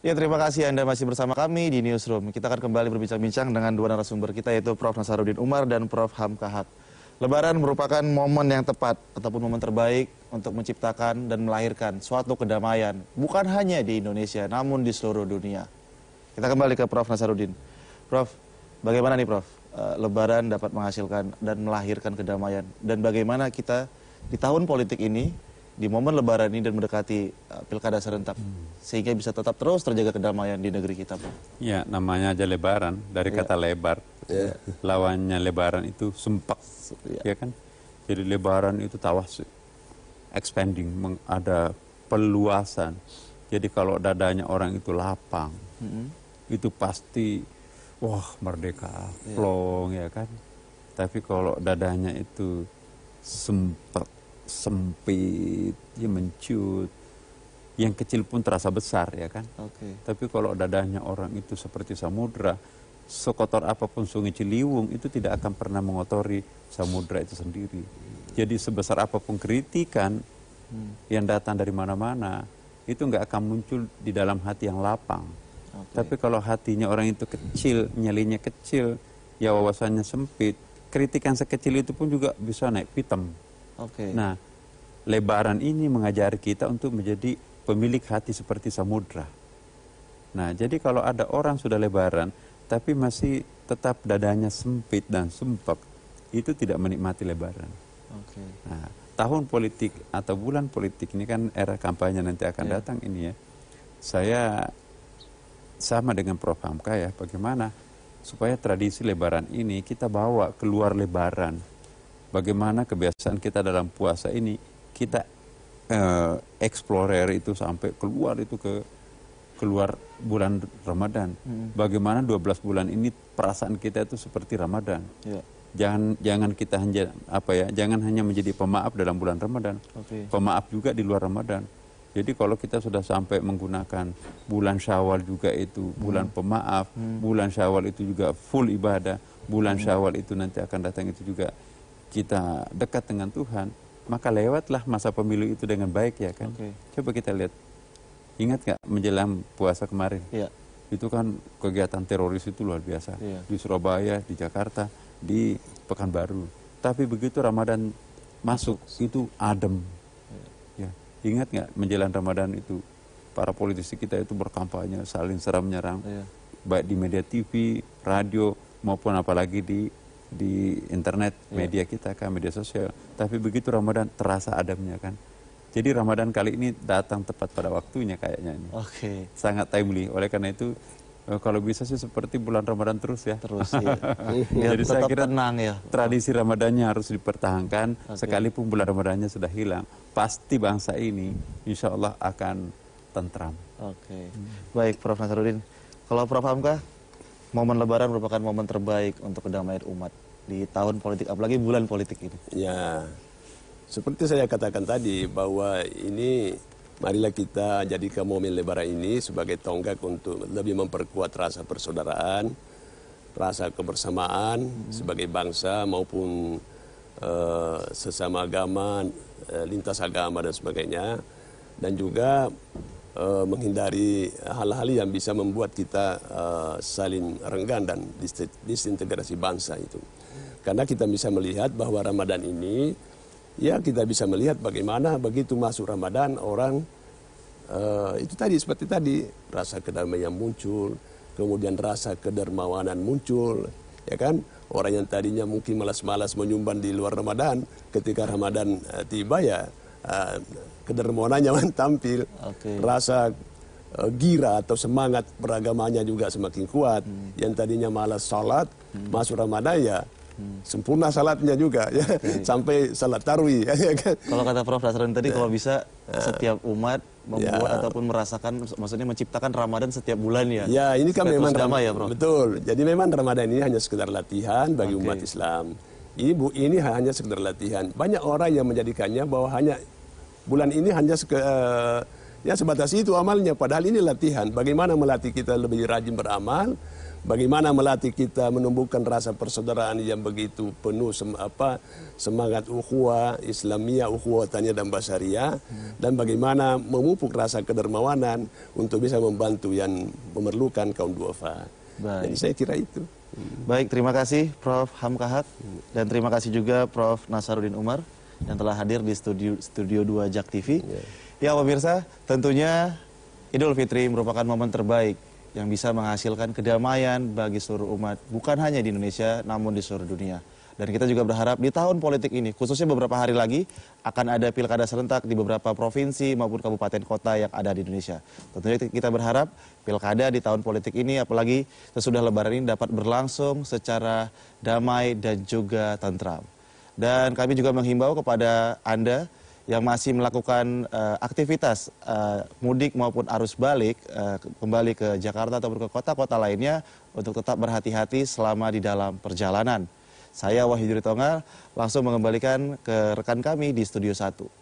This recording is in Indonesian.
Ya, terima kasih Anda masih bersama kami di Newsroom. Kita akan kembali berbincang-bincang dengan dua narasumber kita, yaitu Prof. Nasaruddin Umar dan Prof. Hamka Haq. Lebaran merupakan momen yang tepat ataupun momen terbaik untuk menciptakan dan melahirkan suatu kedamaian, bukan hanya di Indonesia, namun di seluruh dunia. Kita kembali ke Prof. Nasaruddin. Prof, bagaimana nih Prof, Lebaran dapat menghasilkan dan melahirkan kedamaian, dan bagaimana kita di tahun politik ini, di momen Lebaran ini dan mendekati pilkada serentak, sehingga bisa tetap terus terjaga kedamaian di negeri kita, Prof? Ya, namanya aja Lebaran, dari kata lebar. Lawannya Lebaran itu sempak, ya kan? Jadi Lebaran itu tawas, expanding, ada peluasan. Jadi kalau dadanya orang itu lapang, itu pasti, wah merdeka, plong, ya kan? Tapi kalau dadanya itu sempit, ya mencut, yang kecil pun terasa besar, ya kan? Tapi kalau dadanya orang itu seperti samudra, sekotor apapun sungai Ciliwung itu tidak akan pernah mengotori samudra itu sendiri. Jadi sebesar apapun kritikan yang datang dari mana-mana, itu nggak akan muncul di dalam hati yang lapang. Tapi kalau hatinya orang itu kecil, nyalinya kecil, ya wawasannya sempit, kritikan sekecil itu pun juga bisa naik pitam. Nah, Lebaran ini mengajari kita untuk menjadi pemilik hati seperti samudra. Nah, jadi kalau ada orang sudah Lebaran, tapi masih tetap dadanya sempit dan sumpek, itu tidak menikmati Lebaran. Nah, tahun politik atau bulan politik ini kan era kampanye nanti akan datang ini ya. Saya sama dengan Prof. Hamka ya, bagaimana supaya tradisi Lebaran ini kita bawa keluar Lebaran. Bagaimana kebiasaan kita dalam puasa ini, kita explorer itu sampai keluar itu keluar bulan Ramadan. Bagaimana 12 bulan ini perasaan kita itu seperti Ramadan. Jangan kita hanya jangan hanya menjadi pemaaf dalam bulan Ramadan. Pemaaf juga di luar Ramadan. Jadi kalau kita sudah sampai menggunakan bulan Syawal juga itu bulan pemaaf, bulan Syawal itu juga full ibadah, bulan Syawal itu nanti akan datang itu juga kita dekat dengan Tuhan, maka lewatlah masa pemilu itu dengan baik, ya kan? Coba kita lihat, ingat nggak menjelang puasa kemarin? Itu kan kegiatan teroris itu luar biasa, di Surabaya, di Jakarta, di Pekanbaru. Tapi begitu Ramadan masuk itu adem. Ya, ingat nggak menjelang Ramadan itu para politisi kita itu berkampanye saling serang menyerang, baik di media TV, radio maupun apalagi di internet, media kita kan, media sosial. Tapi begitu Ramadan terasa ademnya kan. Jadi Ramadan kali ini datang tepat pada waktunya kayaknya ini. Sangat timely. Oleh karena itu kalau bisa sih seperti bulan Ramadan terus ya. Jadi saya kira tradisi Ramadannya harus dipertahankan. Sekalipun bulan Ramadannya sudah hilang, pasti bangsa ini insya Allah akan tentram. Baik Prof. Nasaruddin. Kalau Prof. Hamka, momen Lebaran merupakan momen terbaik untuk kedamaian umat di tahun politik, apalagi bulan politik ini. Ya, seperti saya katakan tadi bahwa ini marilah kita jadikan momen Lebaran ini sebagai tonggak untuk lebih memperkuat rasa persaudaraan, rasa kebersamaan sebagai bangsa maupun sesama agama, lintas agama dan sebagainya, dan juga menghindari hal-hal yang bisa membuat kita saling renggang dan disintegrasi bangsa itu. Karena kita bisa melihat bahwa Ramadan ini, ya kita bisa melihat bagaimana begitu masuk Ramadan orang itu tadi seperti tadi rasa kedamaian muncul, kemudian rasa kedermawanan muncul, ya kan? Orang yang tadinya mungkin malas-malas menyumbang di luar Ramadan, ketika Ramadan tiba ya kedermawanannya tampil, rasa gira atau semangat beragamanya juga semakin kuat. Yang tadinya malas salat, masuk Ramadan ya sempurna salatnya juga, ya sampai salat tarawih. Kalau kata Prof. Nasaruddin tadi, kalau bisa setiap umat membuat ataupun merasakan, maksudnya menciptakan Ramadan setiap bulan ya. Ya, ini kan memang damai ya, Prof. Betul. Jadi memang Ramadan ini hanya sekedar latihan bagi umat Islam. Ini hanya sekedar latihan. Banyak orang yang menjadikannya bahwa hanya bulan ini hanya ya sebatas itu amalnya. Padahal ini latihan. Bagaimana melatih kita lebih rajin beramal, bagaimana melatih kita menumbuhkan rasa persaudaraan yang begitu penuh semangat ukhuwah Islamiyah, ukhuwah wataniyah dan basyariah, dan bagaimana memupuk rasa kedermawanan untuk bisa membantu yang memerlukan kaum duafa. Jadi saya kira itu. Baik, terima kasih Prof. Hamkahak dan terima kasih juga Prof. Nasaruddin Umar yang telah hadir di studio 2 JAK TV. Ya pemirsa, tentunya Idul Fitri merupakan momen terbaik yang bisa menghasilkan kedamaian bagi seluruh umat, bukan hanya di Indonesia, namun di seluruh dunia. Dan kita juga berharap di tahun politik ini, khususnya beberapa hari lagi, akan ada pilkada serentak di beberapa provinsi maupun kabupaten kota yang ada di Indonesia. Tentunya kita berharap pilkada di tahun politik ini, apalagi sesudah Lebaran ini, dapat berlangsung secara damai dan juga tentram. Dan kami juga menghimbau kepada Anda yang masih melakukan aktivitas mudik maupun arus balik kembali ke Jakarta ataupun ke kota-kota lainnya untuk tetap berhati-hati selama di dalam perjalanan. Saya Wahyu Juri Tonga langsung mengembalikan ke rekan kami di Studio 1.